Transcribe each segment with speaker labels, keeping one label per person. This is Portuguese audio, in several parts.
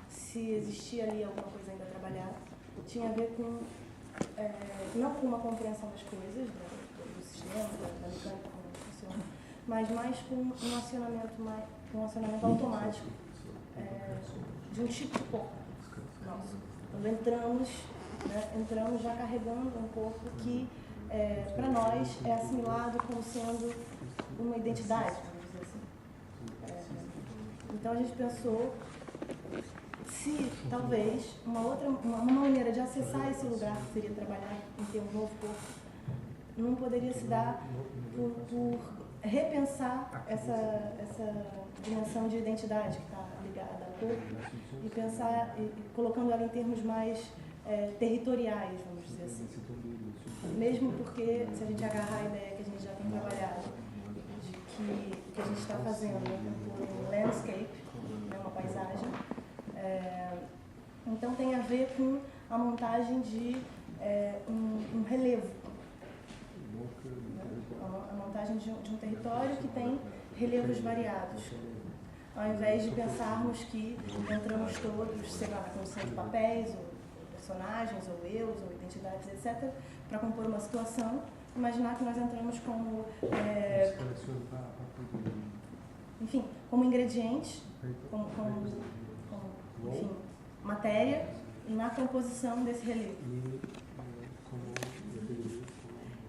Speaker 1: se existia ali alguma coisa ainda a trabalhar, tinha a ver com, não com uma compreensão das coisas, do sistema, da mecânica, como funciona, mas mais com um acionamento automático de um tipo de corpo nosso. Quando entramos já carregando um corpo que, para nós, é assimilado como sendo uma identidade, vamos dizer assim. Então a gente pensou se, talvez, uma maneira de acessar esse lugar, que seria trabalhar em ter um novo corpo, não poderia se dar por repensar essa dimensão de identidade que está ligada ao corpo e pensar, colocando ela em termos mais territoriais, vamos dizer assim. Mesmo porque, se a gente agarrar a ideia que a gente já tem trabalhado, de que o que a gente está fazendo é um landscape, uma paisagem, então tem a ver com a montagem de um relevo. A montagem de um território que tem relevos variados. Ao invés de pensarmos que entramos todos, sei lá, na condição de papéis, ou personagens, ou eus, ou identidades, etc., para compor uma situação, imaginar que nós entramos como, enfim, como ingredientes, como enfim, matéria, na composição desse relevo.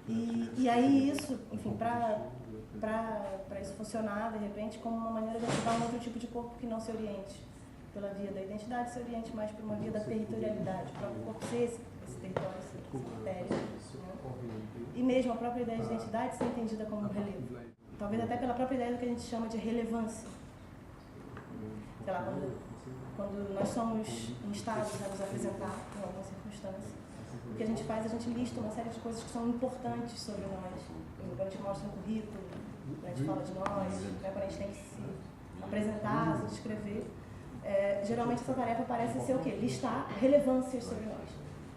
Speaker 1: E aí isso, enfim, para isso funcionar, de repente, como uma maneira de ativar um outro tipo de corpo que não se oriente pela via da identidade, se oriente mais por uma via da territorialidade, para o corpo ser esse território, essa matéria. Né? E mesmo a própria ideia de identidade ser entendida como um relevo. Talvez até pela própria ideia do que a gente chama de relevância. Sei lá, quando nós somos instados a nos apresentar em alguma circunstância, o que a gente faz, a gente lista uma série de coisas que são importantes sobre nós. Quando a gente mostra um currículo, quando a gente fala de nós, quando a gente tem que se apresentar, se descrever, geralmente essa tarefa parece ser o quê? Listar relevâncias sobre nós.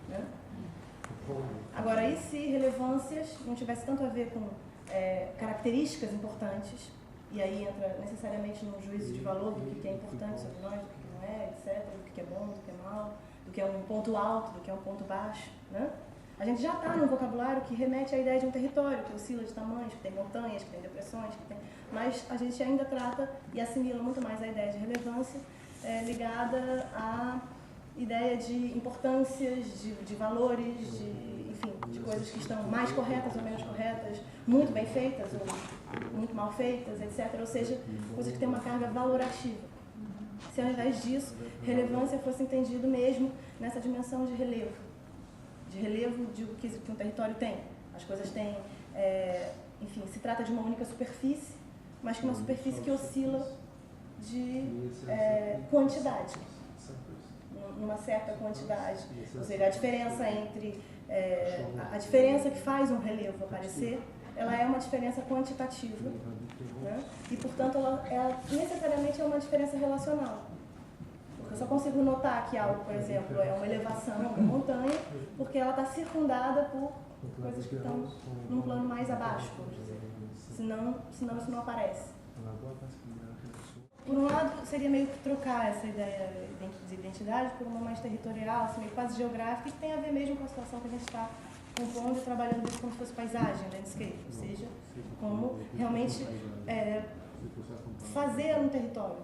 Speaker 1: Né? Agora, e se relevâncias não tivesse tanto a ver com características importantes, e aí entra necessariamente num juízo de valor do que é importante sobre nós, do que não é, etc., do que é bom, do que é mal, do que é um ponto alto, do que é um ponto baixo, né? A gente já está num vocabulário que remete à ideia de um território, que oscila de tamanhos, que tem montanhas, que tem depressões, mas a gente ainda trata e assimila muito mais a ideia de relevância ligada à ideia de importâncias, de valores, enfim, de coisas que estão mais corretas ou menos corretas, muito bem feitas ou muito mal feitas, etc. Ou seja, coisas que têm uma carga valorativa. Se ao invés disso, relevância fosse entendido mesmo nessa dimensão de relevo de o que um território tem. As coisas têm, enfim, se trata de uma única superfície, mas que uma superfície que oscila de quantidade, numa certa quantidade. Ou seja, a diferença entre a diferença que faz um relevo aparecer, ela é uma diferença quantitativa, né? E, portanto, ela necessariamente é uma diferença relacional. Eu só consigo notar que algo, por exemplo, é uma elevação, uma montanha, porque ela está circundada por coisas que estão num plano mais abaixo, vamos dizer. Senão isso não aparece. Por um lado, seria meio que trocar essa ideia de identidade por uma mais territorial, assim, meio quase geográfica, que tem a ver mesmo com a situação que a gente está compondo e trabalhando isso como se fosse paisagem, landscape, ou seja, como realmente fazer um território,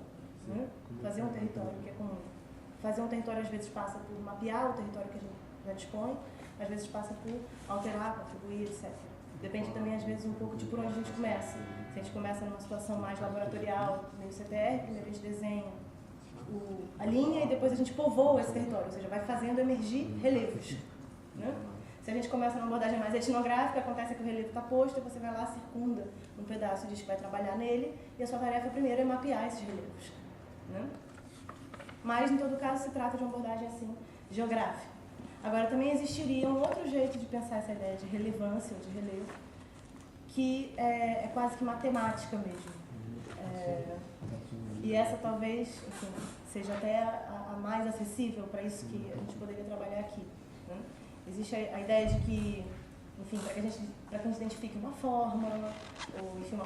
Speaker 1: né? Fazer um território que é comum. Fazer um território às vezes passa por mapear o território que a gente já dispõe, às vezes passa por alterar, contribuir, etc. Depende também às vezes um pouco de por onde a gente começa. Se a gente começa numa situação mais laboratorial, no CTR, primeiro a gente desenha a linha e depois a gente povoa esse território, ou seja, vai fazendo emergir relevos. Né? Se a gente começa numa abordagem mais etnográfica, acontece que o relevo está posto, e você vai lá, circunda um pedaço e diz que vai trabalhar nele, e a sua tarefa primeiro é mapear esses relevos. Né? Mas, em todo caso, se trata de uma abordagem assim, geográfica. Agora, também existiria um outro jeito de pensar essa ideia de relevância ou de relevo, que é quase que matemática mesmo. E essa talvez, enfim, seja até a mais acessível para isso que a gente poderia trabalhar aqui. Né? Existe a ideia de que, enfim, para que a gente identifique uma forma, ou enfim,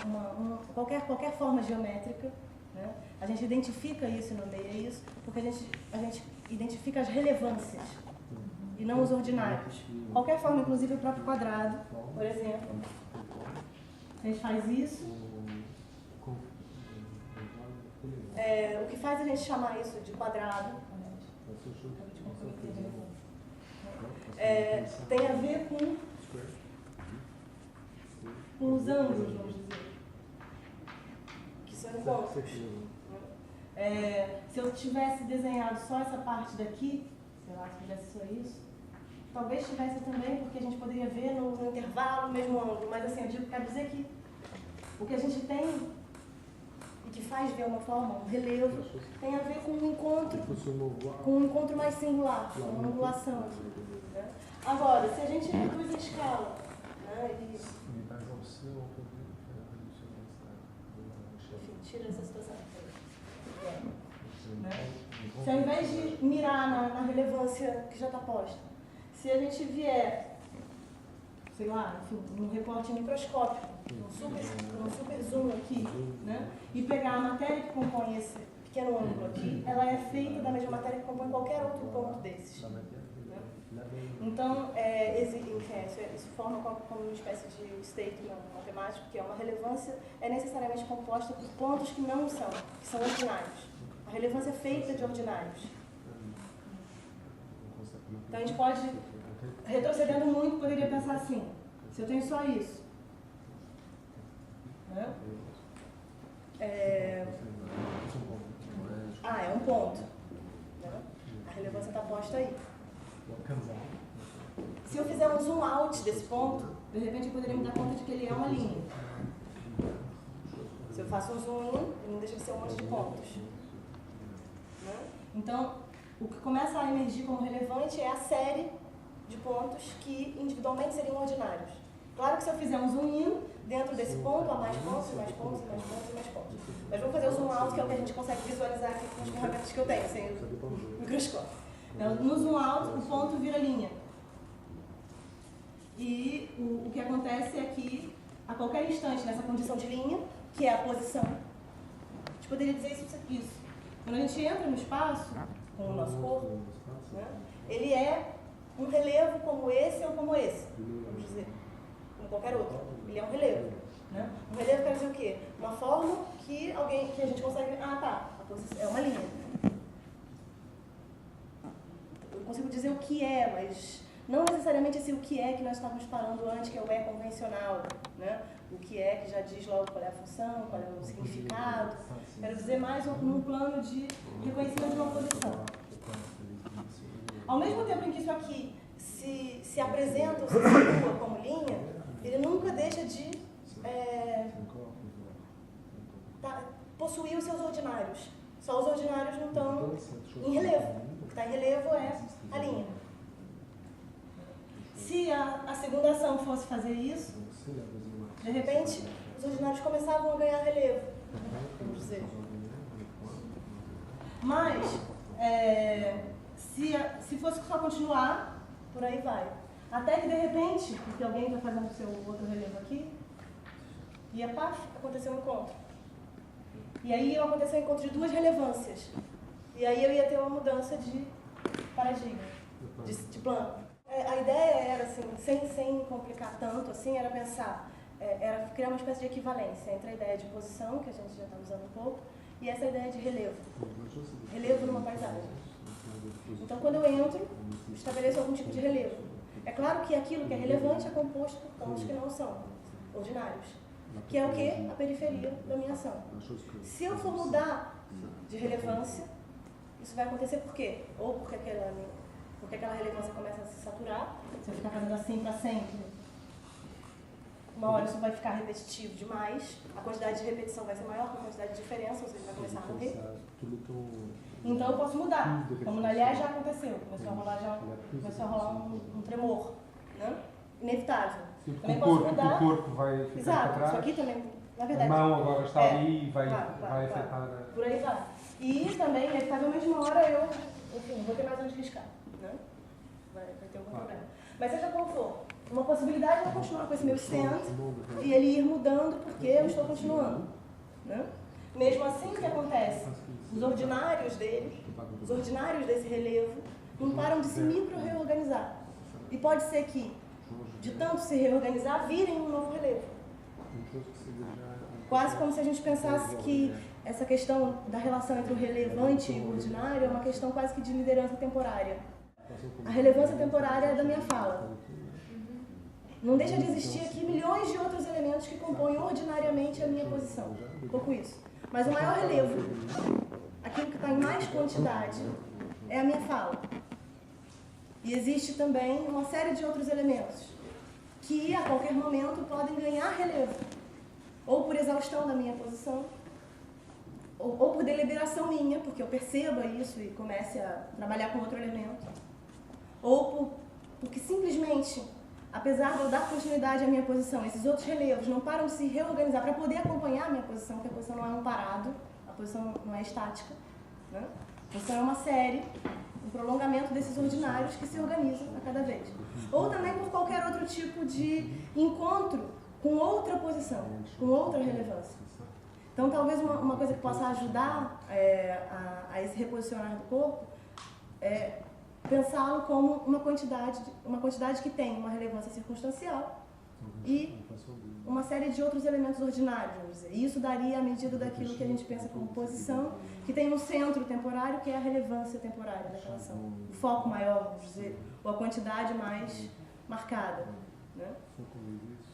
Speaker 1: qualquer forma geométrica, Né? A gente identifica isso e nomeia isso porque a gente identifica as relevâncias e não os ordinários. Qualquer forma, inclusive o próprio quadrado, por exemplo. A gente faz isso. O que faz a gente chamar isso de quadrado tem a ver com os ângulos, vamos dizer, que são encontros. Se eu tivesse desenhado só essa parte daqui, sei lá, se fizesse só isso, talvez tivesse também, porque a gente poderia ver no intervalo o mesmo ângulo, mas assim, eu quero dizer que o que a gente tem e que faz ver uma forma, um relevo, tem a ver com um encontro mais singular, com uma angulação. Né? Agora, se a gente reduz a escala, né, enfim, tira essa situação. Né? Se ao invés de mirar na relevância que já está posta, se a gente vier, sei lá, enfim, num recorte microscópico, num super zoom aqui, né, e pegar a matéria que compõe esse pequeno ângulo aqui, ela é feita da mesma matéria que compõe qualquer outro ponto desses. Né? Então, isso forma como uma espécie de statement matemático, que é uma relevância necessariamente composta por pontos que não são, que são ordinários. A relevância é feita de ordinários. Então, a gente pode, retrocedendo muito, poderia pensar assim, se eu tenho só isso, né? É um ponto. Né? A relevância está posta aí. Se eu fizer um zoom out desse ponto, de repente eu poderia me dar conta de que ele é uma linha. Se eu faço um zoom in, ele não deixa de ser um monte de pontos. Né? Então, o que começa a emergir como relevante é a série de pontos que individualmente seriam ordinários. Claro que se eu fizer um zoom in, dentro desse ponto há mais pontos, mais pontos, mais pontos e mais pontos. Mas vamos fazer o zoom out, que é o que a gente consegue visualizar aqui com as ferramentas que eu tenho, sem o microscópio. Então, no zoom out, o ponto vira linha. E o que acontece é que, a qualquer instante, nessa condição de linha, que é a posição, a gente poderia dizer isso. Quando a gente entra no espaço, com o nosso corpo, né, ele é um relevo como esse ou como esse, vamos dizer, como qualquer outro. Ele é um relevo. Né? Um relevo quer dizer o quê? Uma forma que a gente consegue... é uma linha. Eu consigo dizer o que é, mas não necessariamente esse o que é que nós estávamos falando antes, que é o é convencional. Né? O que é que já diz logo qual é a função, qual é o significado. Quero dizer mais num plano de reconhecimento de uma posição. Ao mesmo tempo em que isso aqui se apresenta ou se situa como linha, ele nunca deixa de possuir os seus ordinários. Só os ordinários não estão em relevo. O que está em relevo é a linha. Se a segunda ação fosse fazer isso, de repente, os ordinários começavam a ganhar relevo, vamos dizer. Mas, se fosse só continuar, por aí vai. Até que, de repente, porque alguém está fazendo o seu outro relevo aqui, e aconteceu um encontro. E aí aconteceu um encontro de duas relevâncias. E aí eu ia ter uma mudança de paradigma, de plano. A ideia era, assim, sem complicar tanto, assim, era pensar, era criar uma espécie de equivalência entre a ideia de posição, que a gente já está usando um pouco, e essa ideia de relevo. Relevo numa paisagem. Então, quando eu entro, estabeleço algum tipo de relevo. É claro que aquilo que é relevante é composto por pontos que não são ordinários, que é o quê? A periferia da minha ação. Se eu for mudar de relevância, isso vai acontecer por quê? Ou porque aquela relevância começa a se saturar, se eu ficar fazendo assim para sempre, uma hora isso vai ficar repetitivo demais, a quantidade de repetição vai ser maior que a quantidade de diferença, ou seja, vai começar a morrer. Então eu posso mudar, como aliás já aconteceu, começou a rolar um tremor, né? Inevitável. Também posso mudar.
Speaker 2: O corpo vai ficar para trás.
Speaker 1: Isso aqui também, na verdade.
Speaker 2: A mão agora está ali e vai afetar.
Speaker 1: Por aí vai. E também, inevitavelmente, uma hora enfim, vou ter mais onde riscar, né? Vai ter algum problema. Mas seja qual for, uma possibilidade é eu continuar com esse meu stand e ele ir mudando porque eu estou continuando, né? Mesmo assim, o que acontece? Os ordinários dele, os ordinários desse relevo, não param de se micro-reorganizar. E pode ser que, de tanto se reorganizar, virem um novo relevo. Quase como se a gente pensasse que essa questão da relação entre o relevante e o ordinário é uma questão quase que de liderança temporária. A relevância temporária é da minha fala. Não deixa de existir aqui milhões de outros elementos que compõem ordinariamente a minha posição. Um pouco isso. Mas o maior relevo, aquilo que está em mais quantidade, é a minha fala. E existe também uma série de outros elementos que, a qualquer momento, podem ganhar relevo. Ou por exaustão da minha posição, ou por deliberação minha, porque eu perceba isso e comece a trabalhar com outro elemento. Ou porque simplesmente, apesar de eu dar continuidade à minha posição, esses outros relevos não param de se reorganizar para poder acompanhar a minha posição, porque a posição não é um parado, a posição não é estática, né? A posição é uma série, um prolongamento desses ordinários que se organizam a cada vez. Ou também por qualquer outro tipo de encontro com outra posição, com outra relevância. Então, talvez uma coisa que possa ajudar a esse reposicionar do corpo é pensá-lo como uma quantidade que tem uma relevância circunstancial e uma série de outros elementos ordinários, vamos dizer. E isso daria a medida daquilo que a gente pensa como posição, que tem um centro temporário, que é a relevância temporária daquela ação. O foco maior, vamos dizer, ou a quantidade mais marcada, né?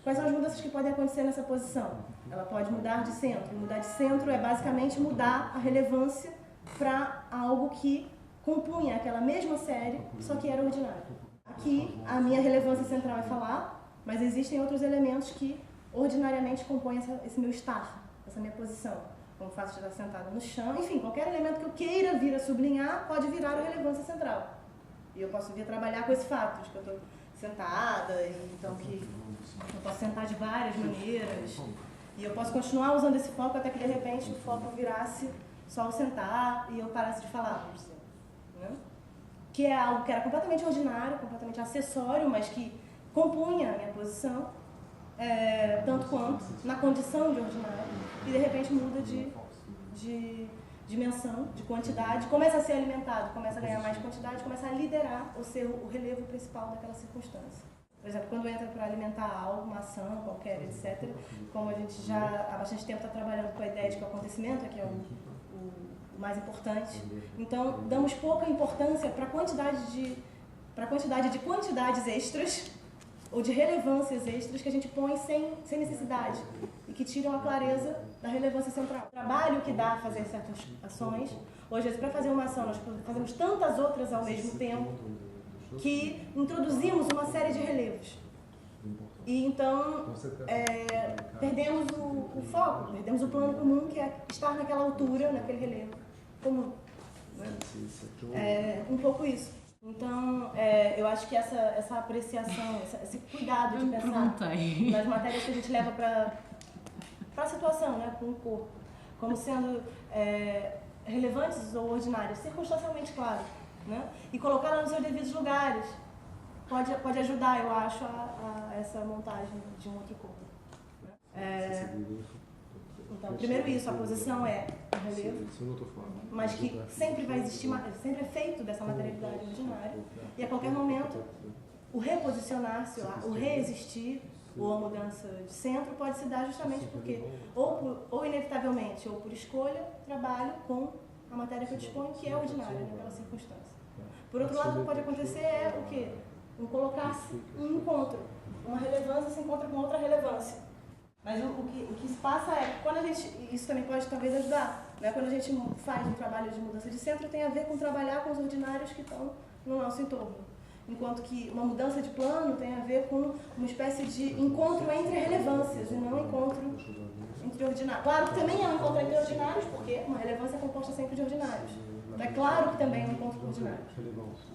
Speaker 1: Quais são as mudanças que podem acontecer nessa posição? Ela pode mudar de centro. Mudar de centro é basicamente mudar a relevância para algo que compunha aquela mesma série, só que era ordinário. Aqui, a minha relevância central é falar, mas existem outros elementos que ordinariamente compõem esse meu estar, essa minha posição. Como o fato de estar sentada no chão, enfim, qualquer elemento que eu queira vir a sublinhar pode virar a relevância central. E eu posso vir a trabalhar com esse fato de que eu estou sentada, e então que eu posso sentar de várias maneiras, e eu posso continuar usando esse foco até que de repente o foco virasse só o sentar e eu parasse de falar, vamos dizer, né? Que é algo que era completamente ordinário, completamente acessório, mas que compunha a minha posição, tanto quanto na condição de ordinário, e de repente muda de dimensão, de quantidade, começa a ser alimentado, começa a ganhar mais quantidade, começa a liderar ou ser o relevo principal daquela circunstância. Por exemplo, quando entra para alimentar algo, uma ação qualquer, etc., como a gente já há bastante tempo está trabalhando com a ideia de que o acontecimento é que é o mais importante, então damos pouca importância para a quantidade de quantidades extras ou de relevâncias extras que a gente põe sem necessidade e que tiram a clareza da relevância central. O trabalho que dá a fazer certas ações, ou às vezes para fazer uma ação nós fazemos tantas outras ao mesmo tempo que introduzimos uma série de relevos. E então perdemos o foco, perdemos o plano comum, que é estar naquela altura, naquele relevo comum. É um pouco isso. Então, eu acho que essa apreciação, esse cuidado de pensar nas matérias que a gente leva para a situação, né, com o corpo, como sendo relevantes ou ordinárias, circunstancialmente, claro, né, e colocá-la nos seus devidos lugares, pode ajudar, eu acho, a essa montagem de um outro corpo. Então, primeiro isso, a posição é um relevo, mas que sempre vai existir, sempre é feito dessa materialidade ordinária, e a qualquer momento o reposicionar-se, o reexistir, ou a mudança de centro pode se dar justamente porque, ou inevitavelmente, ou por escolha, trabalho com a matéria que eu disponho, que é ordinária naquela circunstância. Por outro lado, o que pode acontecer é o quê? Um colocar-se em encontro, uma relevância se encontra com outra relevância. Mas o que se passa é, quando a gente, isso também pode talvez ajudar, né? Quando a gente faz um trabalho de mudança de centro, tem a ver com trabalhar com os ordinários que estão no nosso entorno. Enquanto que uma mudança de plano tem a ver com uma espécie de encontro entre relevâncias e não encontro entre ordinários. Claro que também é um encontro entre ordinários, porque uma relevância é composta sempre de ordinários. Então, é claro que também é um encontro com ordinários.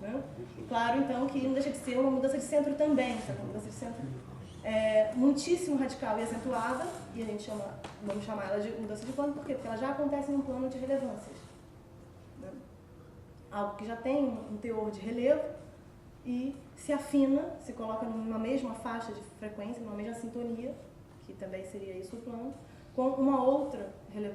Speaker 1: Né? E claro, então, que não deixa de ser uma mudança de centro também. Uma mudança de centro muitíssimo radical e acentuada, e a gente vamos chamar ela de mudança de plano, por quê? Porque ela já acontece num plano de relevâncias. Né? Algo que já tem um teor de relevo e se afina, se coloca numa mesma faixa de frequência, numa mesma sintonia, que também seria isso o plano, com uma outra relevância.